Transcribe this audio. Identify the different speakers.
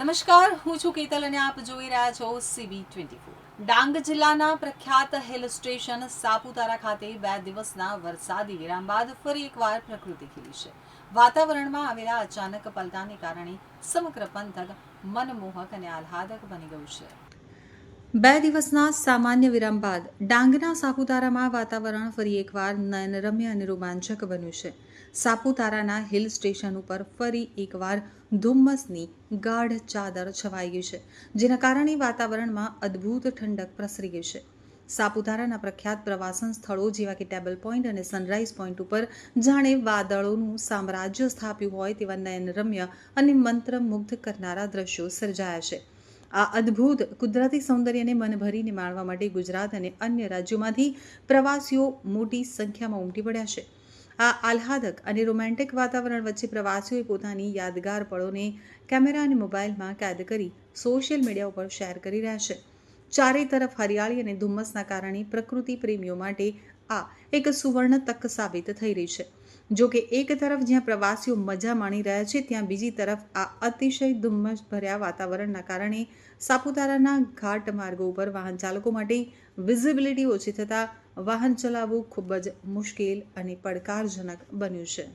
Speaker 1: નમસ્કાર, હું છું કેતલ અને આપ જોઈ રહ્યા છો CB24. ડાંગ જિલ્લાના પ્રખ્યાત હિલ સ્ટેશન સાપુતારા ખાતે 2 દિવસના વરસાદી વિરામ બાદ ફરી એકવાર પ્રકૃતિ ખીલી છે. વાતાવરણમાં આવેલા અચાનક પલટાને કારણે સમગ્ર પંથક મનમોહક અને આહલાદક બની ગયું છે. 2 દિવસના સામાન્ય વિરામ બાદ ડાંગના સાપુતારામાં વાતાવરણ ફરી એકવાર નયનરમ્ય અને રોમાંચક બન્યું છે. સાપુતારાના હિલ સ્ટેશન ઉપર ફરી એકવાર ધુમ્મસની ગાઢ ચાદર છવાઈ ગઈ છે, જેના કારણે વાતાવરણમાં અદ્ભુત ઠંડક પ્રસરી ગઈ છે. સાપુતારાના પ્રખ્યાત પ્રવાસન સ્થળો જેવા કે ટેબલ પોઈન્ટ અને સનરાઈઝ પોઈન્ટ ઉપર જાણે વાદળોનું સામ્રાજ્ય સ્થાપ્યું હોય તેવા નયનરમ્ય અને મંત્રમુગ્ધ કરનારા દ્રશ્યો સર્જાયા છે. આ અદ્ભુત કુદરતી સૌંદર્યને મન ભરીને માણવા માટે ગુજરાત અને અન્ય રાજ્યોમાંથી પ્રવાસીઓ મોટી સંખ્યામાં ઉમટી પડ્યા છે. આ આહલાદક અને રોમેન્ટિક વાતાવરણ વચ્ચે પ્રવાસીઓએ પોતાની યાદગાર પળોને કેમેરા અને મોબાઈલમાં કેદ કરી સોશિયલ મીડિયા ઉપર શેર કરી રહ્યા છે. ચારે તરફ હરિયાળી અને ધુમ્મસના કારણે પ્રકૃતિ પ્રેમીઓ માટે આ એક સુવર્ણ તક સાબિત થઈ રહી છે. જો કે એક તરફ જ્યાં પ્રવાસીઓ મજા માણી રહ્યા છે, ત્યાં બીજી તરફ આ અતિશય ધુમ્મસભર્યા વાતાવરણના કારણે સાપુતારાના ઘાટ માર્ગો ઉપર વાહન ચાલકો માટે વિઝિબિલિટી ઓછી થતાં વાહન ચલાવવું ખૂબ જ મુશ્કેલ અને પડકારજનક બન્યું છે.